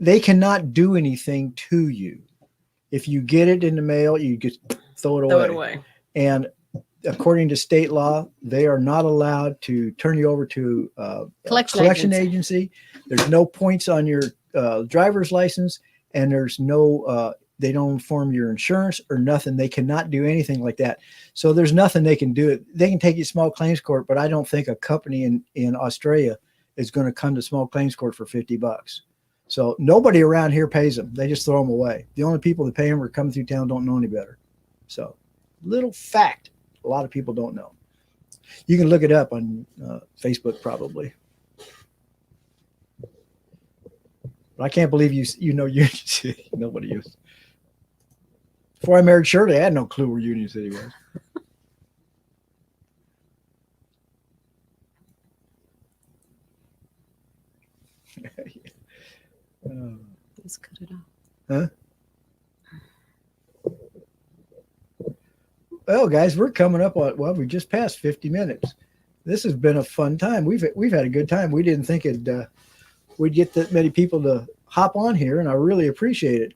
Speaker 1: They cannot do anything to you. If you get it in the mail, you just throw it away.
Speaker 2: Throw it away.
Speaker 1: And according to state law, they are not allowed to turn you over to a collection agency. There's no points on your driver's license, and there's no, they don't inform your insurance or nothing. They cannot do anything like that. So there's nothing they can do. They can take you to small claims court, but I don't think a company in Australia is going to come to small claims court for $50. So nobody around here pays them. They just throw them away. The only people that pay them are coming through town, don't know any better. So little fact, a lot of people don't know. You can look it up on Facebook probably. But I can't believe you know Union City. Nobody used. Before I married Shirley, I had no clue where Union City was.
Speaker 2: Let's cut it off.
Speaker 1: Huh? Well, guys, we're coming up on, well, we just passed 50 minutes. This has been a fun time. We've had a good time. We didn't think we'd get that many people to hop on here, and I really appreciate it.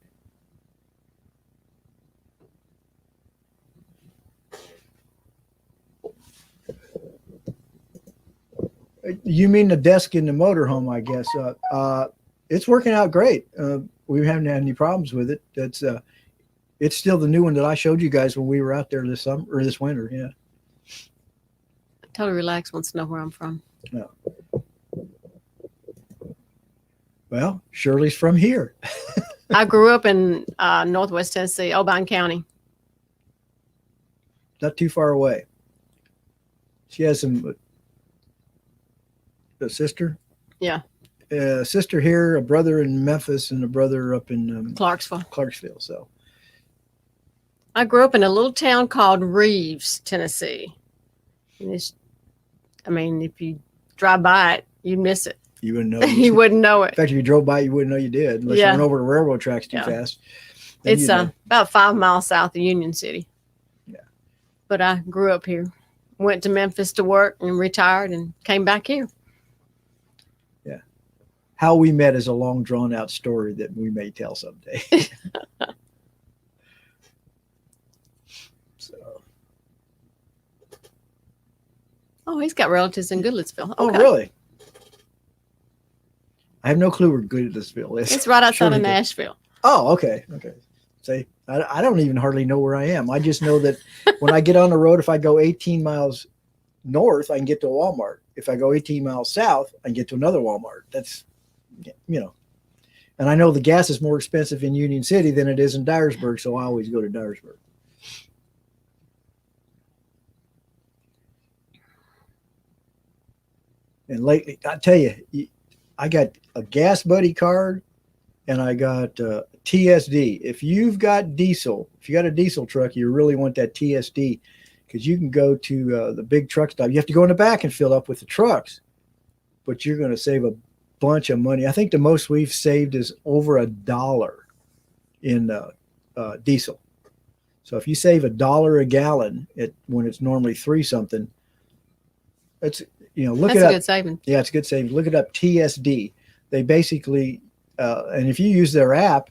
Speaker 1: You mean the desk in the motorhome, I guess. It's working out great. We haven't had any problems with it. It's still the new one that I showed you guys when we were out there this summer or this winter. Yeah.
Speaker 2: Totally Relaxed wants to know where I'm from.
Speaker 1: No. Well, Shirley's from here.
Speaker 2: I grew up in Northwest Tennessee, Obion County.
Speaker 1: Not too far away. She has a sister.
Speaker 2: Yeah.
Speaker 1: A sister here, a brother in Memphis, and a brother up in
Speaker 2: Clarksville.
Speaker 1: So
Speaker 2: I grew up in a little town called Reeves, Tennessee. And I mean, if you drive by it, you'd miss it.
Speaker 1: You wouldn't know.
Speaker 2: You wouldn't know it.
Speaker 1: In fact, if you drove by, you wouldn't know you did, unless you went over the railroad tracks too fast.
Speaker 2: It's about 5 miles south of Union City.
Speaker 1: Yeah.
Speaker 2: But I grew up here. Went to Memphis to work and retired and came back here.
Speaker 1: Yeah. How we met is a long, drawn-out story that we may tell someday.
Speaker 2: Oh, he's got relatives in Goodlettsville. Okay.
Speaker 1: Oh, really? I have no clue where Goodlettsville is.
Speaker 2: It's right outside of Nashville.
Speaker 1: Oh, okay. Okay. See, I don't even hardly know where I am. I just know that when I get on the road, if I go 18 miles north, I can get to a Walmart. If I go 18 miles south, I can get to another Walmart. That's, you know. And I know the gas is more expensive in Union City than it is in Dyersburg, so I always go to Dyersburg. And lately, I tell you, I got a Gas Buddy card and I got TSD. If you've got diesel, if you got a diesel truck, you really want that TSD because you can go to the big truck stop. You have to go in the back and fill up with the trucks, but you're going to save a bunch of money. I think the most we've saved is over $1 in diesel. So if you save $1 a gallon when it's normally 3 something, it's, you know, look it up.
Speaker 2: That's a good saving.
Speaker 1: Yeah, it's a good saving. Look it up, TSD. They basically, and if you use their app,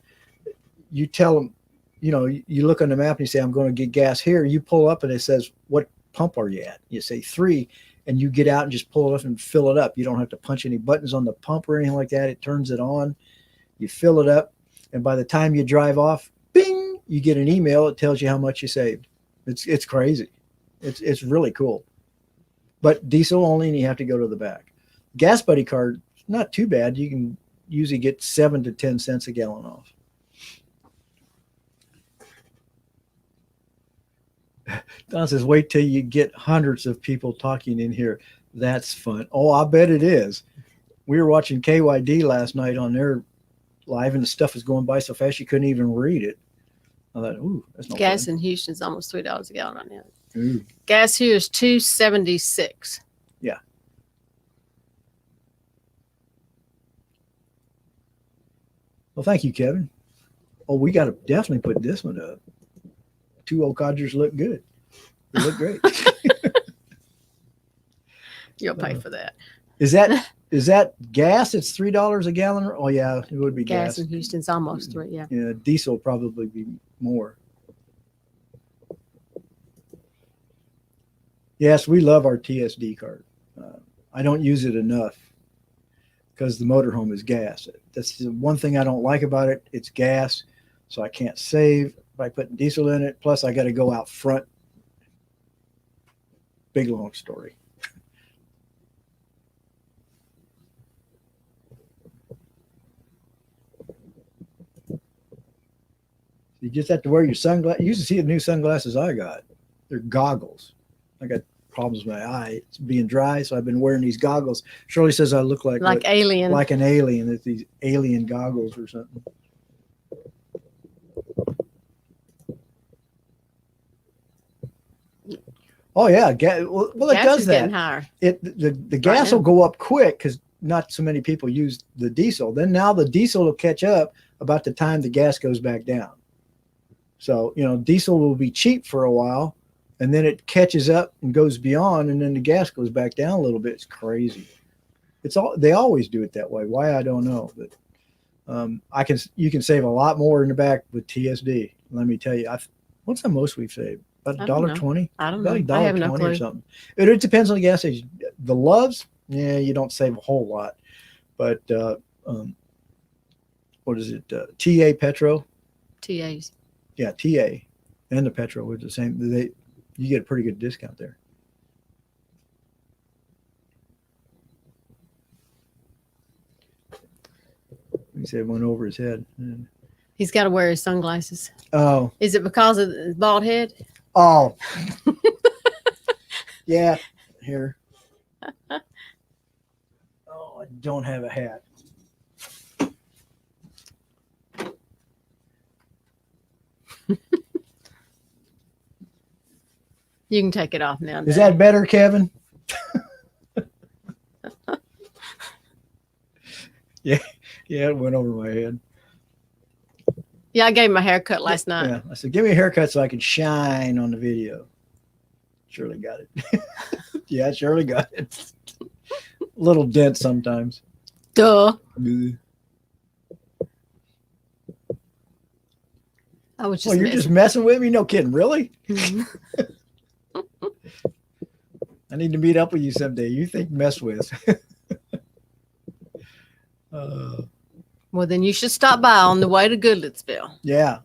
Speaker 1: you tell them, you know, you look on the map and you say, I'm going to get gas here. You pull up and it says, what pump are you at? You say 3, and you get out and just pull it up and fill it up. You don't have to punch any buttons on the pump or anything like that. It turns it on. You fill it up, and by the time you drive off, bing, you get an email. It tells you how much you saved. It's crazy. It's really cool. But diesel only, and you have to go to the back. Gas Buddy card, not too bad. You can usually get 7 to 10 cents a gallon off. Don says, wait till you get hundreds of people talking in here. That's fun. Oh, I bet it is. We were watching KYD last night on their live, and the stuff was going by so fast you couldn't even read it. I thought, ooh, that's no
Speaker 2: gas
Speaker 1: fun.
Speaker 2: in Houston's almost $3 a gallon right now.
Speaker 1: Ooh.
Speaker 2: Gas here is $2.76.
Speaker 1: Yeah. Well, thank you, Kevin. Oh, we got to definitely put this one up. 2 old codgers look good. They look great.
Speaker 2: You'll pay for that.
Speaker 1: Is that gas? It's $3 a gallon. Oh yeah, it would be gas.
Speaker 2: Gas in Houston's almost 3. Yeah.
Speaker 1: Yeah, diesel probably be more. Yes, we love our TSD card. I don't use it enough because the motorhome is gas. That's the one thing I don't like about it. It's gas, so I can't save by putting diesel in it. Plus, I got to go out front. Big long story. You just have to wear your sunglasses. You should see the new sunglasses I got. They're goggles. I got problems with my eye. It's being dry, so I've been wearing these goggles. Shirley says I look like
Speaker 2: alien.
Speaker 1: like an alien. It's these alien goggles or something. Oh yeah, well it
Speaker 2: Gas
Speaker 1: does
Speaker 2: is
Speaker 1: that.
Speaker 2: getting higher.
Speaker 1: The gas will go up quick because not so many people use the diesel. Then now the diesel will catch up about the time the gas goes back down. So, you know, diesel will be cheap for a while and then it catches up and goes beyond and then the gas goes back down a little bit. It's crazy. They always do it that way. Why, I don't know. But you can save a lot more in the back with TSD. Let me tell you, what's the most we've saved? About $1.20?
Speaker 2: I don't know.
Speaker 1: About
Speaker 2: I have no
Speaker 1: $1.20
Speaker 2: clue.
Speaker 1: or something. It depends on the gas station. The Loves, yeah, you don't save a whole lot. But what is it? TA Petro?
Speaker 2: TAs.
Speaker 1: Yeah, TA and the Petro was the same. You get a pretty good discount there. He said it went over his head.
Speaker 2: He's got to wear his sunglasses.
Speaker 1: Oh.
Speaker 2: Is it because of his bald head?
Speaker 1: Oh. Yeah. Here. Oh, I don't have a hat.
Speaker 2: You can take it off now.
Speaker 1: Is that better, Kevin? Yeah, it went over my head.
Speaker 2: Yeah, I gave him a haircut last night.
Speaker 1: Yeah, I said, give me a haircut so I can shine on the video. Shirley got it. Yeah, Shirley got it. Little dent sometimes.
Speaker 2: Duh.
Speaker 1: Well,
Speaker 2: I was just
Speaker 1: you're just messing with me? No kidding. Really?
Speaker 2: Mhm.
Speaker 1: I need to meet up with you someday. You think mess with.
Speaker 2: Well, then you should stop by on the way to Goodlettsville.
Speaker 1: Yeah.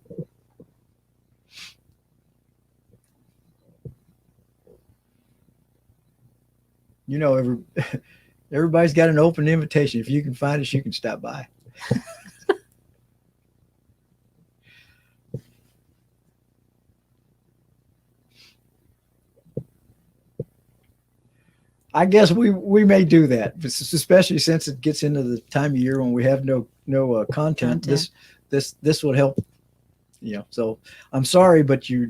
Speaker 1: You know, everybody's got an open invitation. If you can find us, you can stop by. I guess we may do that, especially since it gets into the time of year when we have no content. This would help, you know. So I'm sorry, but you're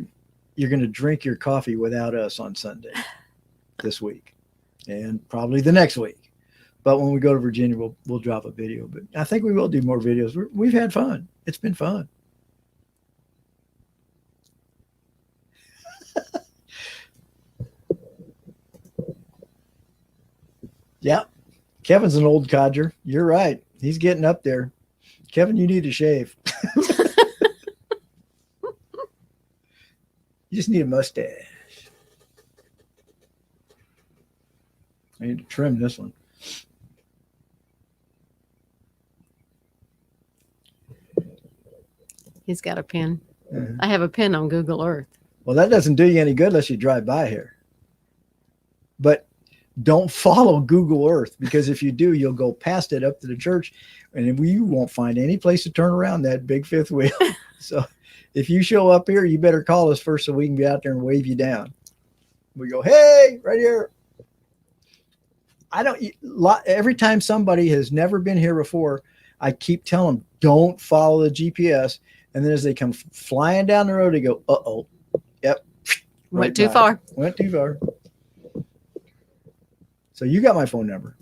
Speaker 1: going to drink your coffee without us on Sunday this week, and probably the next week. But when we go to Virginia, we'll drop a video. But I think we will do more videos. We've had fun. It's been fun. Yeah. Kevin's an old codger. You're right. He's getting up there. Kevin, you need to shave. You just need a mustache. I need to trim this one.
Speaker 2: He's got a pin. I have a pin on Google Earth.
Speaker 1: Well, that doesn't do you any good unless you drive by here. But don't follow Google Earth, because if you do, you'll go past it up to the church and you won't find any place to turn around that big fifth wheel. So if you show up here, you better call us first so we can be out there and wave you down. We go, hey, right here. Every time somebody has never been here before, I keep telling them, don't follow the GPS. And then as they come flying down the road, they go, uh-oh. Yep.
Speaker 2: Went too far.
Speaker 1: Went too far. So you got my phone number.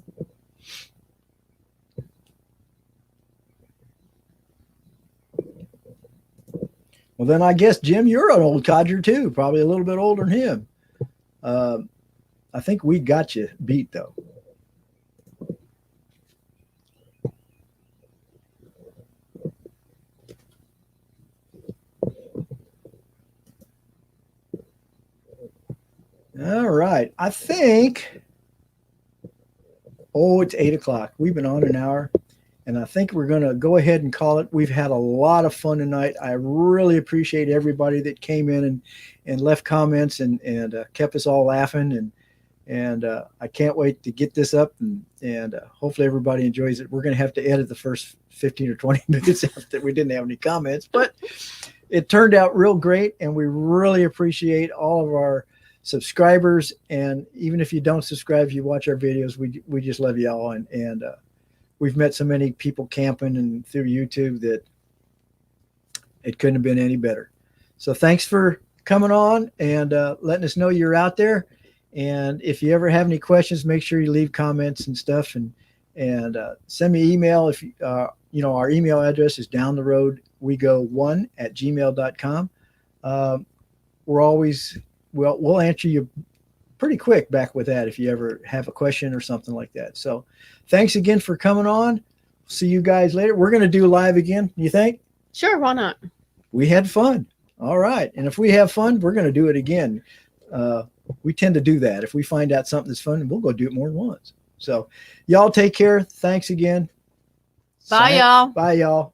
Speaker 1: Well, then I guess, Jim, you're an old codger too, probably a little bit older than him. I think we got you beat, though. All right. I think, oh, it's 8 o'clock. We've been on an hour, and I think we're going to go ahead and call it. We've had a lot of fun tonight. I really appreciate everybody that came in and left comments and kept us all laughing. And I can't wait to get this up, and hopefully everybody enjoys it. We're going to have to edit the first 15 or 20 minutes that we didn't have any comments, but it turned out real great, and we really appreciate all of our subscribers. And even if you don't subscribe, you watch our videos, we just love you all. And we've met so many people camping and through YouTube that it couldn't have been any better. So thanks for coming on and letting us know you're out there. And if you ever have any questions, make sure you leave comments and stuff, and send me email. If you know, our email address is DownTheRoadWeGo1@gmail.com. We'll answer you pretty quick back with that if you ever have a question or something like that. So thanks again for coming on. See you guys later. We're going to do live again, you think?
Speaker 2: Sure, why not?
Speaker 1: We had fun. All right. And if we have fun, we're going to do it again. We tend to do that. If we find out something that's fun, we'll go do it more than once. So y'all take care. Thanks again.
Speaker 2: Bye, y'all.
Speaker 1: Bye, y'all.